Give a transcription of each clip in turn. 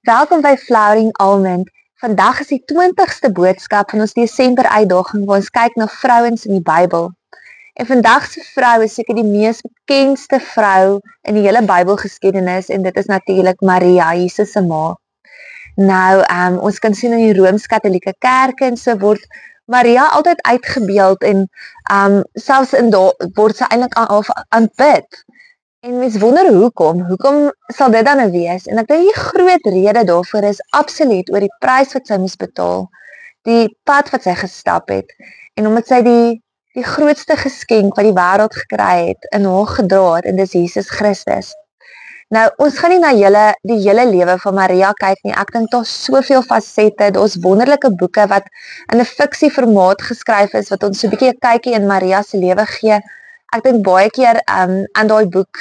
Welkom by Flowering Almond. Vandag is die 20ste boodskap van ons Desember uitdaging waar ons kyk na vrouens in die Bybel. En vandag se vrou is seker die mees bekendste vrou in die hele Bybelgeskiedenis en dit is natuurlik Maria, Jesus se ma. Nou, ons kan sien in die Rooms-Katolieke kerke en so word Maria altyd uitgebeeld en selfs in daar word sy eintlik aanbid. En mens wonder hoekom sal dit dan nou wees? En ek dink die groot rede daarvoor is absoluut oor die prys wat sy moes betaal, die pad wat sy gestap het, en omdat sy die grootste geskenk wat die wêreld gekry het, in haar gedra het, en dis Jesus Christus. Nou, ons gaan nie na die hele lewe van Maria kyk nie, ek dink daar's soveel fasette, daar's wonderlike boeke wat in 'n fiksieformaat geskryf is, wat ons so 'n bietjie 'n kykie in Maria se lewe gee. Ek dink baie keer aan daai boek,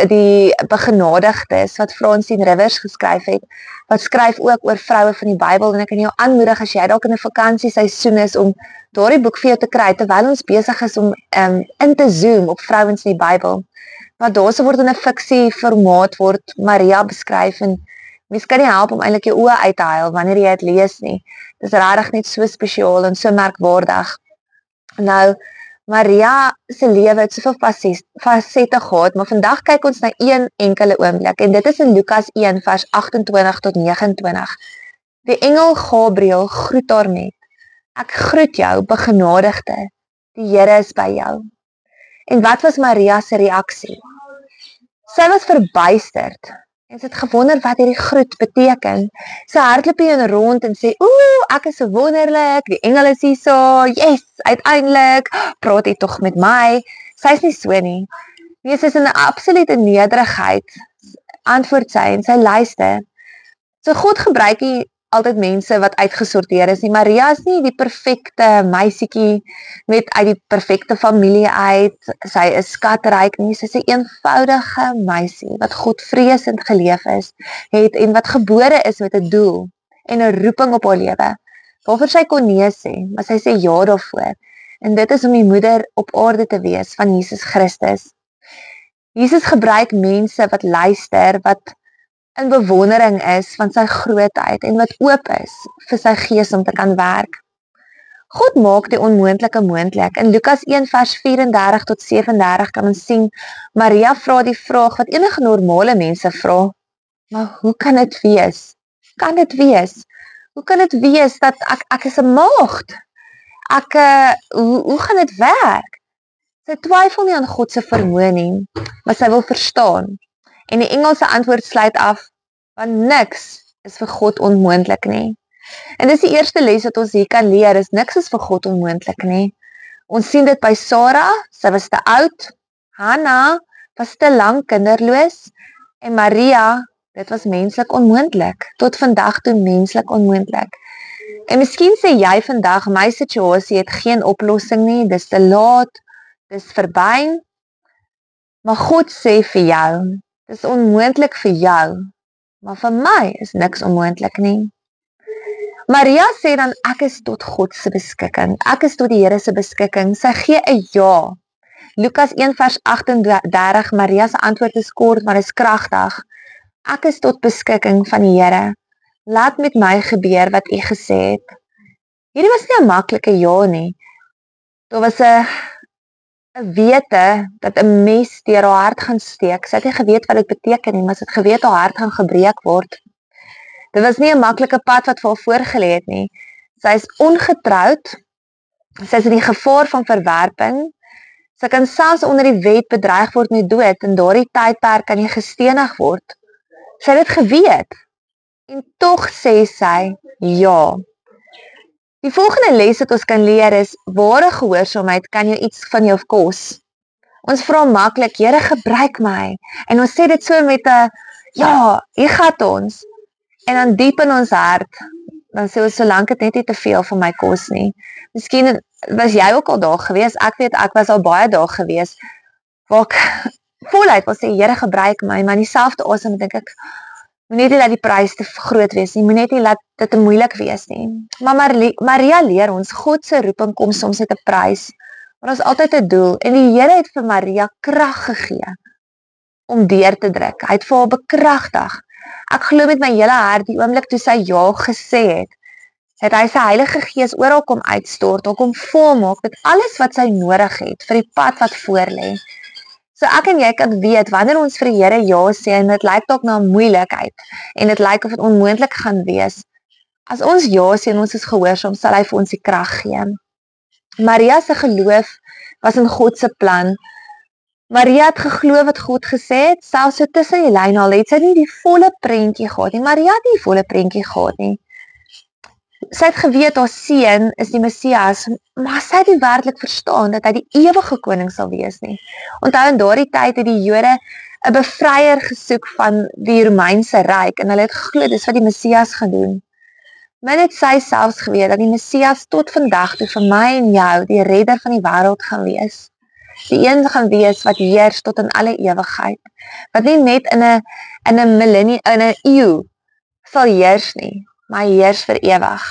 die Begenadigdes wat Francine Rivers geskryf het, wat skryf ook oor vroue van die Bybel, en ek kan jou aanmoedig as jy dalk in 'n vakansieseisoen is om daardie boek vir jou te kry terwyl ons besig is om in te zoom op vrouens in die Bybel. Maar daarso word in 'n fiksie formaat word Maria beskryf en mens kan nie help om eintlik jou oë uit te huil wanneer jy dit lees nie. Dit is regtig net so spesiaal en so merkwaardig. Nou Maria se lewe het soveel fasette gehad, maar vandag kyk ons na een enkele oomblik en dit is in Lukas 1 vers 28 tot 29. Die engel Gabriël groet haar met: "Ek groet jou, begenadigde, die Here is by jou." En wat was Maria se reaksie? Sy was verbuisterd en sy het gewonder wat hierdie groet beteken. Sy hardloop hier rond en sê: "Ek is so wonderlik, die engel is hier so, yes, uiteindelik, praat hy tog met my." Sy is nie so nie. Nee, sy is in 'n absolute nederigheid, antwoord sy en sy luister. So God gebruik nie altyd mense wat uitgesorteer is nie. Maria is nie die perfekte meisietjie uit die perfekte familie uit. Sy is skatryk nie. Sy is 'n eenvoudige meisie wat God vreesend geleef het en wat gebore is met 'n doel en 'n roeping op haar lewe. Waarvoor sy kon nee sê, maar sy sê ja daarvoor. En dit is om die moeder op aarde te wees van Jesus Christus. Jesus gebruik mense wat luister, wat in bewondering is van sy grootheid en wat oop is vir sy gees om te kan werk. God maak die onmoontlike moontlik. In Lukas 1 vers 34 tot 37 kan ons sien, Maria vra die vraag wat enige normale mense vra. Maar hoe kan dit wees? Kan dit wees? Hoe kan dit wees dat ek is 'n maagd? Hoe gaan dit werk? Sy twyfel nie aan God se vermoë nie, maar sy wil verstaan. En die Engelse antwoord sluit af, want niks is vir God onmoontlik nie. En dis die eerste les wat ons hier kan leer, is niks is vir God onmoontlik nie. Ons sien dit by Sara, sy was te oud, Hanna was te lank kinderloos, en Maria, dit was menslik onmoontlik, tot vandag toe menslik onmoontlik. En miskien sê jy vandag, my situasie het geen oplossing nie, dis te laat, dis verby, maar God sê vir jou, dis onmoontlik vir jou, maar vir my is niks onmoontlik nie. Maria sê dan, ek is tot God se beskikking, ek is tot die Here se beskikking, sy gee 'n ja. Lukas 1 vers 38, Maria se antwoord is kort, maar is kragtig. Ek is tot beskikking van die Here, laat met my gebeur wat U gesê het. Hierdie was nie 'n maklike ja nie, daar was 'n wete dat 'n mes deur haar hart gaan steek. Sy het nie geweet wat dit beteken nie, maar sy het geweet haar hart gaan gebreek word. Dit was nie 'n maklike pad wat vir haar voorgelê het nie. Sy is ongetroud, sy is in die gevaar van verwerping, sy kan selfs onder die wet bedreig word met dood, en daardie tydperk kan jy gestenig word. Sy het dit geweet, en tog sê sy ja. Die volgende les wat ons kan leer is, ware gehoorsaamheid kan jou iets van jou kos. Ons vra maklik, Here gebruik my, en ons sê dit so met 'n, ja, hier gaan ons, en dan diep in ons hart, dan sê ons, solank dit net nie te veel van my kos nie. Miskien was jy ook al daar gewees, ek weet, ek was al baie daar gewees, waar ek voluit wil sê, Here gebruik my, maar in dieselfde asem dink ek, moet net nie laat die prys te groot wees nie, moet net nie laat dit te moeilik wees nie. Maar Maria leer ons, God se roeping kom soms met 'n prys, maar ons altyd 'n doel, en die Here het vir Maria krag gegee om deur te druk. Hy het vir haar bekragtig. Ek glo met my hele hart die oomblik toe sy ja gesê het hy sy Heilige Gees oral kom uitstort, hom kom volmaak met alles wat sy nodig het vir die pad wat voorlê. So ek en jy kan weet, wanneer ons vir die Here ja sê, en dit lyk dalk na 'n moeilikheid, en dit lyk of dit onmoontlik gaan wees, as ons ja sê en ons is gehoorsaam, sal hy vir ons die krag gee. Maria se geloof was in God se plan. Maria het geglo wat God gesê het, selfs so tussen die lyne al het sy nie die volle prentjie gehad nie. Maria het nie die volle prentjie gehad nie. Sy het geweet haar seun is die Messias, maar sy het nie werklik verstaan dat hy die ewige koning sal wees nie. Onthou in daardie tyd het die Jode 'n bevryer gesoek van die Romeinse ryk en hulle het geglo dis wat die Messias gaan doen. Min het sy selfs geweet dat die Messias tot vandag toe vir my en jou die redder van die wêreld gaan wees. Die een gaan wees wat heers tot in alle ewigheid. Wat nie net in 'n millennium, in 'n eeu sal heers nie, maar heers vir ewig.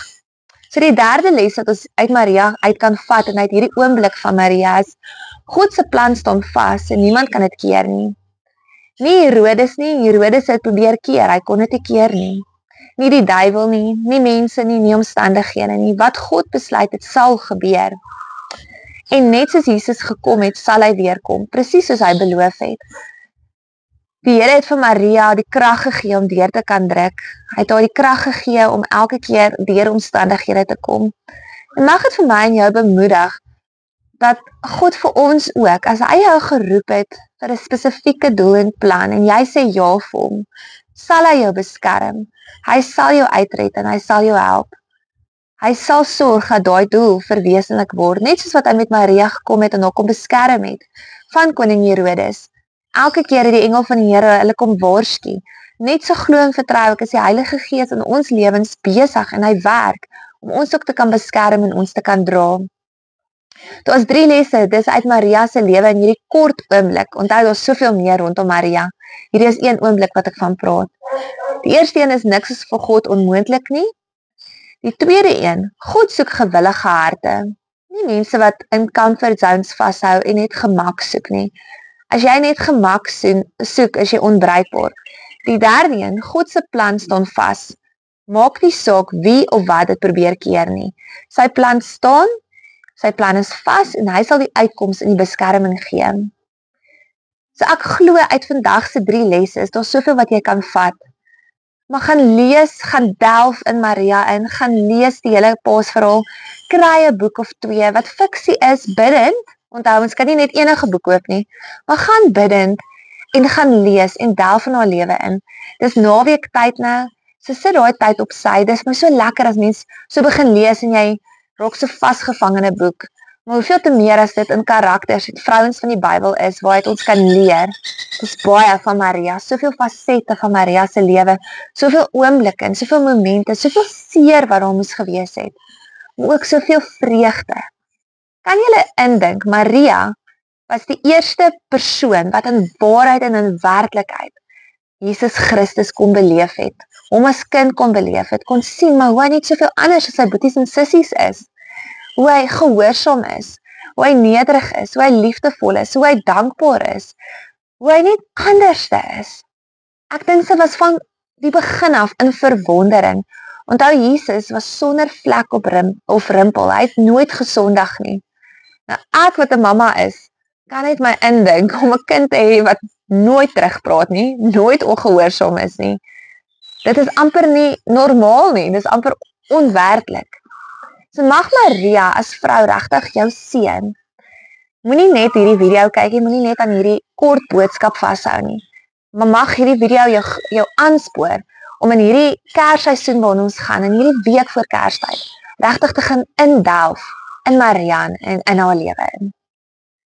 So die derde les wat ons uit Maria uit kan vat en uit hierdie oomblik van Maria is, God se plan staan vas en niemand kan dit keer nie. Nie Herodes nie, Herodes het probeer keer, hy kon dit nie keer nie. Nie die duiwel nie, nie mense nie, nie omstandighede nie. Wat God besluit het, sal gebeur. En net soos Jesus gekom het, sal hy weer kom, presies soos hy beloof het. Die Here het vir Maria die krag gegee om deur te kan druk. Hy het haar die krag gegee om elke keer deur omstandighede te kom. En mag dit vir my en jou bemoedig, dat God vir ons ook, as hy jou geroep het vir 'n spesifieke doel en plan, en jy sê ja vir hom, sal hy jou beskerm. Hy sal jou uitred en hy sal jou help. Hy sal sorg dat daai doel verwesenlik word, net soos wat hy met Maria gekom het en haar kom beskerm het van koning Herodes. Elke keer het die engel van die Here hulle kom waarsku. Net so glo en vertrou ek is die Heilige Gees in ons lewens besig en hy werk om ons ook te kan beskerm en ons te kan dra. Dit was 3 lesse, dis uit Maria se lewe in hierdie kort oomblik. Onthou daar's soveel meer rondom Maria. Hierdie is een oomblik wat ek van praat. Die eerste een is niks is vir God onmoontlik nie. Die tweede een, God soek gewillige harte. Nie mense wat in comfort zones vashou en net gemak soek nie. As jy net gemak soek, is jy onbruikbaar. Die derde een, God se plan staan vas. Maak nie saak wie of wat dit probeer keer nie. Sy plan staan, sy plan is vas en hy sal die uitkoms in die beskerming gee. So ek glo uit vandag se 3 lesse is daar soveel wat jy kan vat. Maar gaan lees, gaan delf in Maria in, gaan lees die hele Paasverhaal, kry 'n boek of 2 wat fiksie is, bidend. Onthou, ons kan nie net enige boek koop nie, maar gaan bidend en gaan lees en delf in haar lewe in. Dis naweek tyd nou, so sit daai tyd op sy, dis maar so lekker as mens so begin lees en jy raak so vasgevang in 'n boek. Maar hoeveel te meer as dit in karakters, het vrouens van die Bybel is, waaruit ons kan leer. Dis baie van Maria, soveel fasette van Maria se lewe, soveel oomblikke, soveel momente, soveel seer wat daar moes gewees het, maar ook soveel vreugde. Kan julle indink, Maria was die eerste persoon wat in waarheid en in werklikheid Jesus Christus kon beleef het, hom as kind kon beleef het, kon sien, maar hoe hy net soveel anders as sy boeties en sissies is, hoe hy gehoorsaam is, hoe hy nederig is, hoe hy liefdevol is, hoe hy dankbaar is, hoe hy net anderste is. Ek dink sy was van die begin af in verwondering. Onthou, Jesus was sonder vlek of rimpel, hy het nooit gesondig nie. Nou, ek wat 'n mamma is, kan net my indink om 'n kind te hê wat nooit terugpraat nie, nooit ongehoorsaam is nie. Dit is amper nie normaal nie, dit is amper onwerklik. So mag Maria as vrou regtig jou seën. Moenie net hierdie video kyk, jy moenie net aan hierdie kort boodskap vashou nie. Maar mag hierdie video jou aanspoor om in hierdie Kersseisoen waarin ons gaan, in hierdie week voor Kerstyd, regtig te gaan indelf in Maria en in haar lewe in.